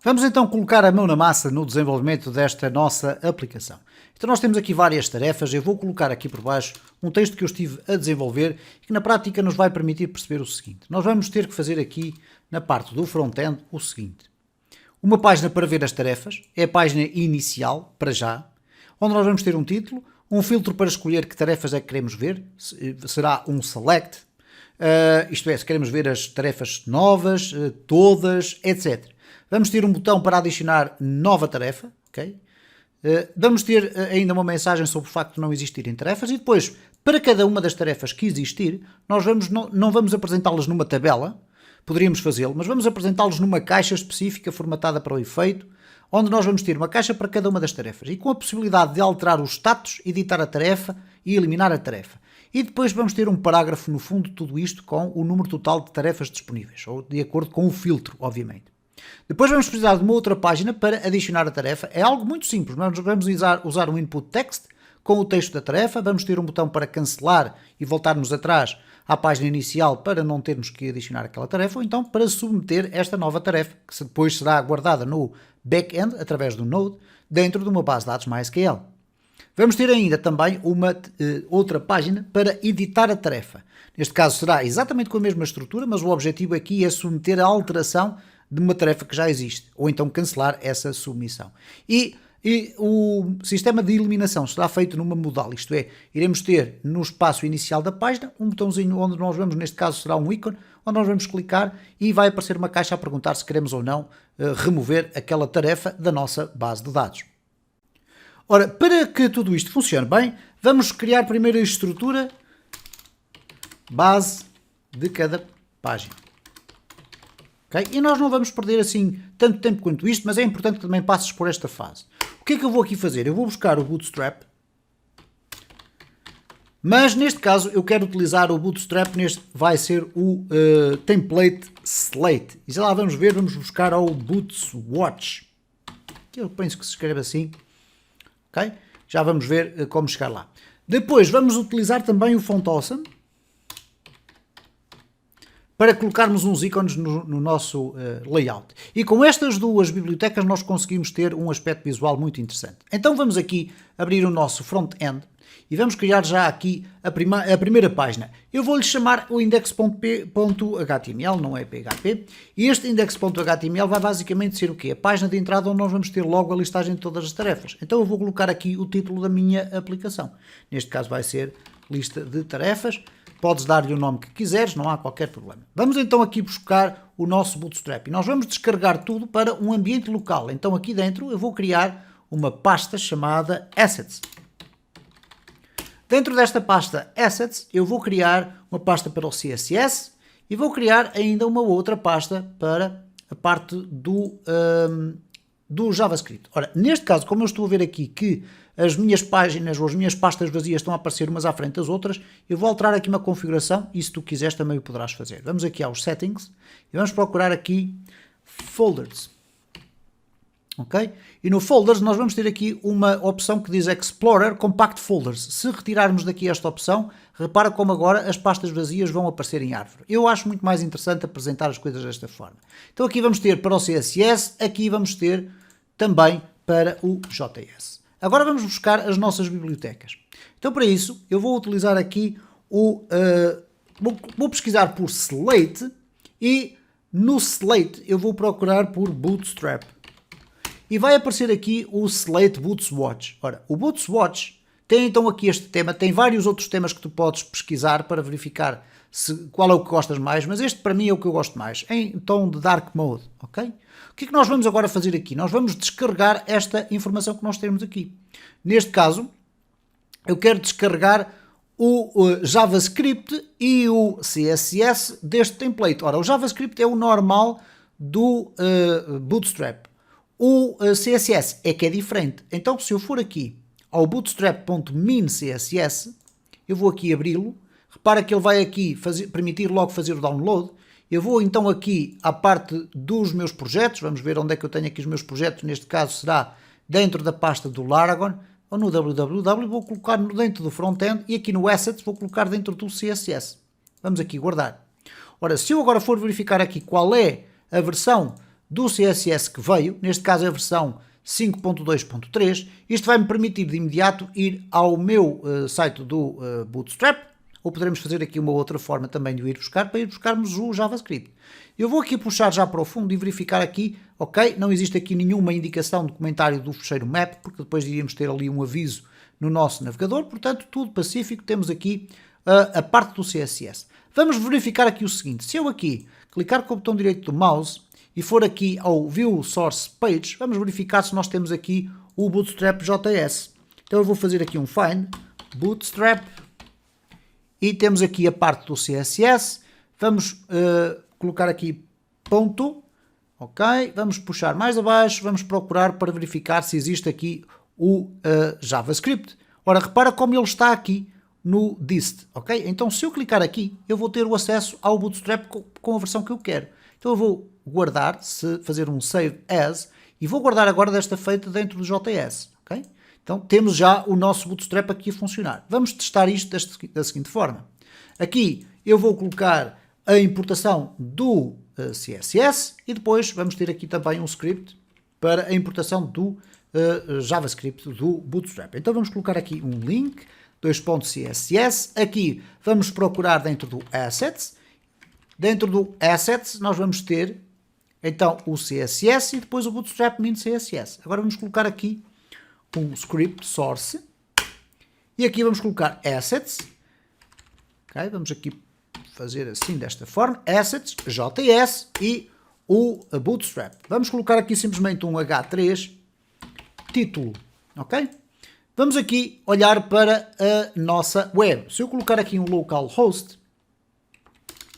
Vamos então colocar a mão na massa no desenvolvimento desta nossa aplicação. Então nós temos aqui várias tarefas, eu vou colocar aqui por baixo um texto que eu estive a desenvolver e que na prática nos vai permitir perceber o seguinte. Nós vamos ter que fazer aqui na parte do front-end o seguinte. Uma página para ver as tarefas, é a página inicial, para já, onde nós vamos ter um título, um filtro para escolher que tarefas é que queremos ver, será um select, isto é, se queremos ver as tarefas novas, todas, etc. Vamos ter um botão para adicionar nova tarefa, ok? Vamos ter ainda uma mensagem sobre o facto de não existirem tarefas e depois, para cada uma das tarefas que existir, nós não vamos apresentá-las numa tabela, poderíamos fazê-lo, mas vamos apresentá-los numa caixa específica formatada para o efeito, onde nós vamos ter uma caixa para cada uma das tarefas e com a possibilidade de alterar os status, editar a tarefa e eliminar a tarefa. E depois vamos ter um parágrafo no fundo de tudo isto com o número total de tarefas disponíveis, ou de acordo com o filtro, obviamente. Depois vamos precisar de uma outra página para adicionar a tarefa. É algo muito simples, nós vamos usar um input text com o texto da tarefa, vamos ter um botão para cancelar e voltarmos atrás à página inicial para não termos que adicionar aquela tarefa, ou então para submeter esta nova tarefa, que depois será guardada no back-end, através do Node, dentro de uma base de dados MySQL. Vamos ter ainda também uma outra página para editar a tarefa. Neste caso será exatamente com a mesma estrutura, mas o objetivo aqui é submeter a alteração de uma tarefa que já existe, ou então cancelar essa submissão. E o sistema de eliminação será feito numa modal, isto é, iremos ter no espaço inicial da página um botãozinho onde nós vamos, neste caso será um ícone, onde nós vamos clicar e vai aparecer uma caixa a perguntar se queremos ou não remover aquela tarefa da nossa base de dados. Ora, para que tudo isto funcione bem, vamos criar primeiro a estrutura base de cada página. Okay? E nós não vamos perder assim tanto tempo quanto isto, mas é importante que também passes por esta fase. O que é que eu vou aqui fazer? Eu vou buscar o Bootstrap, mas neste caso eu quero utilizar o Bootstrap, vai ser o template Slate. E já lá vamos ver, vamos buscar ao Bootswatch, que eu penso que se escreve assim. Okay? Já vamos ver como chegar lá. Depois vamos utilizar também o Font Awesome para colocarmos uns ícones no nosso layout. E com estas duas bibliotecas nós conseguimos ter um aspecto visual muito interessante. Então vamos aqui abrir o nosso front-end e vamos criar já aqui a primeira página. Eu vou-lhe chamar o index.html, não é PHP, e este index.html vai basicamente ser o quê? A página de entrada onde nós vamos ter logo a listagem de todas as tarefas. Então eu vou colocar aqui o título da minha aplicação. Neste caso vai ser lista de tarefas. Podes dar-lhe o nome que quiseres, não há qualquer problema. Vamos então aqui buscar o nosso Bootstrap e nós vamos descarregar tudo para um ambiente local. Então aqui dentro eu vou criar uma pasta chamada Assets. Dentro desta pasta Assets eu vou criar uma pasta para o CSS e vou criar ainda uma outra pasta para a parte do JavaScript. Ora, neste caso, como eu estou a ver aqui que as minhas páginas ou as minhas pastas vazias estão a aparecer umas à frente das outras, eu vou alterar aqui uma configuração e se tu quiseres também o poderás fazer. Vamos aqui aos Settings e vamos procurar aqui Folders. Ok? E no Folders nós vamos ter aqui uma opção que diz Explorer Compact Folders. Se retirarmos daqui esta opção, repara como agora as pastas vazias vão aparecer em árvore. Eu acho muito mais interessante apresentar as coisas desta forma. Então aqui vamos ter para o CSS, aqui vamos ter também para o JS. Agora vamos buscar as nossas bibliotecas. Então para isso eu vou utilizar aqui vou pesquisar por Slate e no Slate eu vou procurar por Bootstrap. E vai aparecer aqui o Slate Bootswatch. Ora, o Bootswatch tem então aqui este tema, tem vários outros temas que tu podes pesquisar para verificar qual é o que gostas mais, mas este para mim é o que eu gosto mais, em tom de Dark Mode, ok? O que é que nós vamos agora fazer aqui? Nós vamos descarregar esta informação que nós temos aqui. Neste caso, eu quero descarregar o JavaScript e o CSS deste template. Ora, o JavaScript é o normal do Bootstrap. O CSS é que é diferente. Então, se eu for aqui ao bootstrap.min.css, eu vou aqui abri-lo. Repara que ele vai aqui permitir logo fazer o download. Eu vou então aqui à parte dos meus projetos. Vamos ver onde é que eu tenho aqui os meus projetos. Neste caso será dentro da pasta do Laragon ou no www. Vou colocar dentro do front-end e aqui no Assets vou colocar dentro do CSS. Vamos aqui guardar. Ora, se eu agora for verificar aqui qual é a versão do CSS que veio, neste caso a versão 5.2.3. Isto vai-me permitir de imediato ir ao meu site do Bootstrap, ou poderemos fazer aqui uma outra forma também de o ir buscar, para ir buscarmos o JavaScript. Eu vou aqui puxar já para o fundo e verificar aqui, ok, não existe aqui nenhuma indicação de comentário do fecheiro map, porque depois iríamos ter ali um aviso no nosso navegador, portanto tudo pacífico, temos aqui a parte do CSS. Vamos verificar aqui o seguinte, se eu aqui clicar com o botão direito do mouse e for aqui ao View Source Page, vamos verificar se nós temos aqui o Bootstrap JS. Então eu vou fazer aqui um find, Bootstrap, e temos aqui a parte do CSS, vamos colocar aqui ponto, ok, vamos puxar mais abaixo, vamos procurar para verificar se existe aqui o JavaScript. Ora, repara como ele está aqui no dist, ok? Então se eu clicar aqui, eu vou ter o acesso ao Bootstrap com a versão que eu quero. Então eu vou guardar, fazer um save as, e vou guardar agora desta feita dentro do JS, ok? Então temos já o nosso Bootstrap aqui a funcionar. Vamos testar isto da seguinte forma. Aqui eu vou colocar a importação do CSS e depois vamos ter aqui também um script para a importação do JavaScript do Bootstrap. Então vamos colocar aqui um link, .css. Aqui vamos procurar dentro do Assets. Dentro do Assets nós vamos ter então o CSS e depois o Bootstrap min CSS. Agora vamos colocar aqui um script source e aqui vamos colocar assets, ok, vamos aqui fazer assim desta forma, assets, JS e o Bootstrap. Vamos colocar aqui simplesmente um H3 título, ok? Vamos aqui olhar para a nossa web. Se eu colocar aqui um localhost,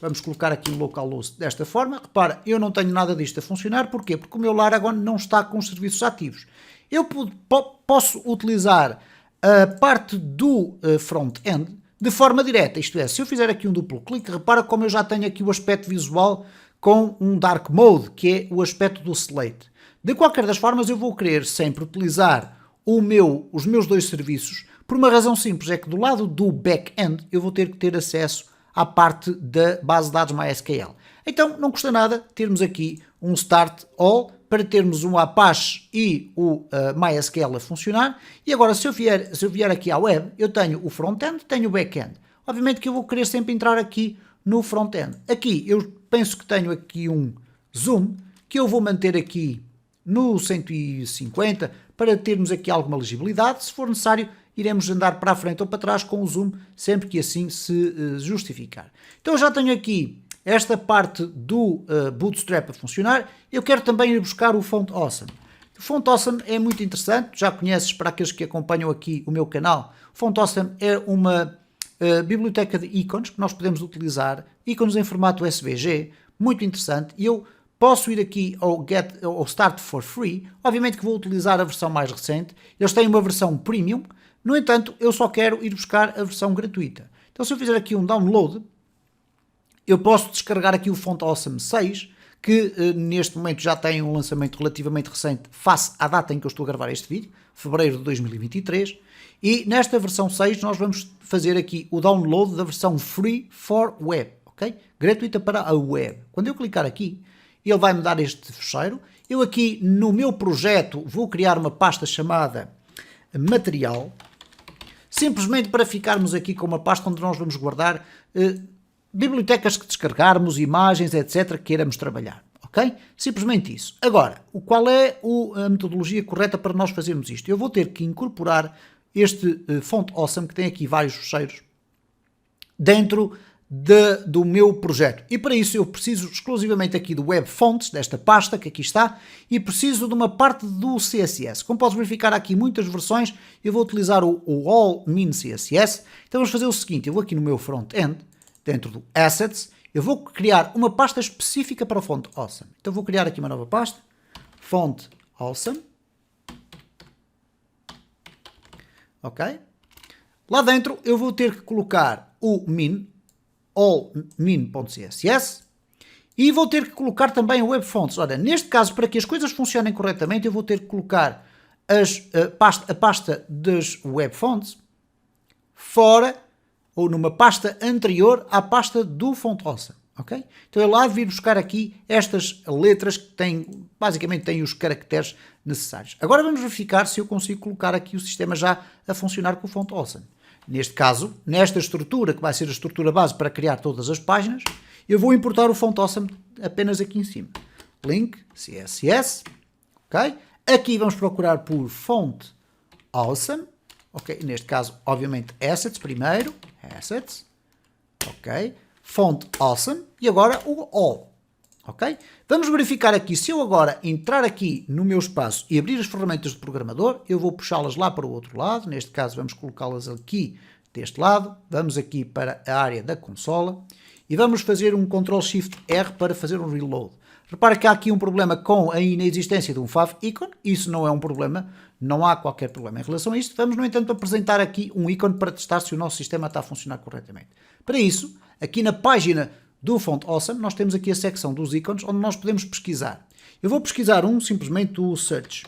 vamos colocar aqui um localhost desta forma, repara, eu não tenho nada disto a funcionar, porquê? Porque o meu Laragon não está com os serviços ativos. Eu posso utilizar a parte do front-end de forma direta, isto é, se eu fizer aqui um duplo clique, repara como eu já tenho aqui o aspecto visual com um dark mode, que é o aspecto do Slate. De qualquer das formas, eu vou querer sempre utilizar os meus dois serviços, por uma razão simples, é que do lado do back-end eu vou ter que ter acesso à parte da base de dados MySQL. Então não custa nada termos aqui um Start All para termos um Apache e o MySQL a funcionar. E agora se eu vier aqui à web, eu tenho o front-end, tenho o back-end. Obviamente que eu vou querer sempre entrar aqui no front-end. Aqui eu penso que tenho aqui um zoom que eu vou manter aqui no 150 para termos aqui alguma legibilidade. Se for necessário, iremos andar para a frente ou para trás com o zoom sempre que assim se justificar. Então eu já tenho aqui esta parte do Bootstrap a funcionar. Eu quero também ir buscar o Font Awesome. O Font Awesome é muito interessante, já conheces para aqueles que acompanham aqui o meu canal. O Font Awesome é uma biblioteca de ícones que nós podemos utilizar, ícones em formato SVG, muito interessante, e eu posso ir aqui ao Start for Free. Obviamente que vou utilizar a versão mais recente, eles têm uma versão Premium, no entanto eu só quero ir buscar a versão gratuita. Então se eu fizer aqui um download, eu posso descarregar aqui o Font Awesome 6, que neste momento já tem um lançamento relativamente recente face à data em que eu estou a gravar este vídeo, fevereiro de 2023, e nesta versão 6 nós vamos fazer aqui o download da versão Free for Web, ok? Gratuita para a web. Quando eu clicar aqui, ele vai me dar este fecheiro. Eu aqui no meu projeto vou criar uma pasta chamada Material, simplesmente para ficarmos aqui com uma pasta onde nós vamos guardar bibliotecas que descargarmos, imagens, etc, que queiramos trabalhar, ok? Simplesmente isso. Agora, qual é a metodologia correta para nós fazermos isto? Eu vou ter que incorporar este Font Awesome, que tem aqui vários fecheiros, dentro do meu projeto. E para isso eu preciso exclusivamente aqui do Web Fonts, desta pasta que aqui está, e preciso de uma parte do CSS. Como podes verificar aqui muitas versões, eu vou utilizar o All Min CSS. Então vamos fazer o seguinte, eu vou aqui no meu front-end, dentro do Assets, eu vou criar uma pasta específica para o Font Awesome. Então vou criar aqui uma nova pasta, Font Awesome. Ok? Lá dentro eu vou ter que colocar o min, allmin.css, e vou ter que colocar também o Web Fonts. Ora, neste caso, para que as coisas funcionem corretamente, eu vou ter que colocar a pasta das Web Fonts fora ou numa pasta anterior à pasta do Font Awesome. ok? Então ele há de vir buscar aqui estas letras que basicamente têm os caracteres necessários. Agora vamos verificar se eu consigo colocar aqui o sistema já a funcionar com o Font Awesome. Neste caso, nesta estrutura, que vai ser a estrutura base para criar todas as páginas, eu vou importar o Font Awesome apenas aqui em cima. Link, CSS, ok? Aqui vamos procurar por Font Awesome, ok? Neste caso, obviamente, Assets primeiro, Assets, ok? Font Awesome e agora o All, ok? Vamos verificar aqui, se eu agora entrar aqui no meu espaço e abrir as ferramentas de programador, eu vou puxá-las lá para o outro lado, neste caso vamos colocá-las aqui deste lado, vamos aqui para a área da consola e vamos fazer um Ctrl+Shift+R para fazer um reload. Repara que há aqui um problema com a inexistência de um favicon, isso não é um problema, não há qualquer problema em relação a isto. Vamos, no entanto, apresentar aqui um ícone para testar se o nosso sistema está a funcionar corretamente. Para isso, aqui na página do Font Awesome, nós temos aqui a secção dos ícones, onde nós podemos pesquisar. Eu vou pesquisar simplesmente o Search.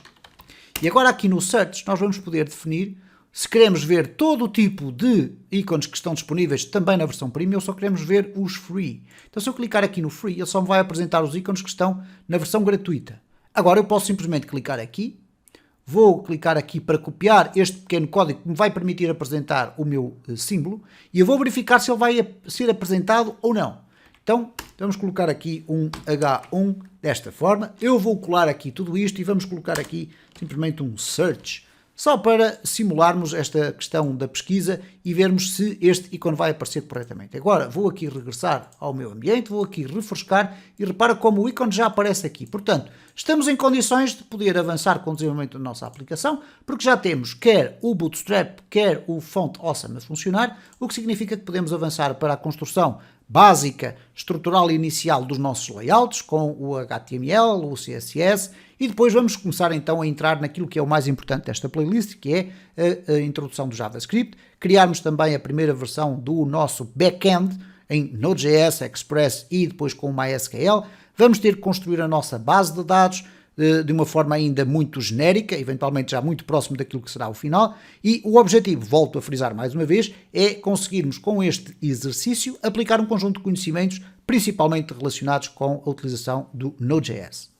E agora aqui no Search, nós vamos poder definir se queremos ver todo o tipo de ícones que estão disponíveis também na versão Premium ou só queremos ver os Free. Então se eu clicar aqui no Free, ele só me vai apresentar os ícones que estão na versão gratuita. Agora eu posso simplesmente clicar aqui, vou clicar aqui para copiar este pequeno código que me vai permitir apresentar o meu símbolo e eu vou verificar se ele vai ser apresentado ou não. Então vamos colocar aqui um H1 desta forma, eu vou colar aqui tudo isto e vamos colocar aqui simplesmente um Search. Só para simularmos esta questão da pesquisa e vermos se este ícone vai aparecer corretamente. Agora vou aqui regressar ao meu ambiente, vou aqui refrescar e repara como o ícone já aparece aqui. Portanto, estamos em condições de poder avançar com o desenvolvimento da nossa aplicação, porque já temos quer o Bootstrap, quer o Font Awesome a funcionar, o que significa que podemos avançar para a construção básica, estrutural e inicial dos nossos layouts, com o HTML, o CSS, e depois vamos começar então a entrar naquilo que é o mais importante desta playlist, que é a introdução do JavaScript, criarmos também a primeira versão do nosso back-end em Node.js, Express e depois com o MySQL. Vamos ter que construir a nossa base de dados de uma forma ainda muito genérica, eventualmente já muito próximo daquilo que será o final, e o objetivo, volto a frisar mais uma vez, é conseguirmos com este exercício aplicar um conjunto de conhecimentos principalmente relacionados com a utilização do Node.js.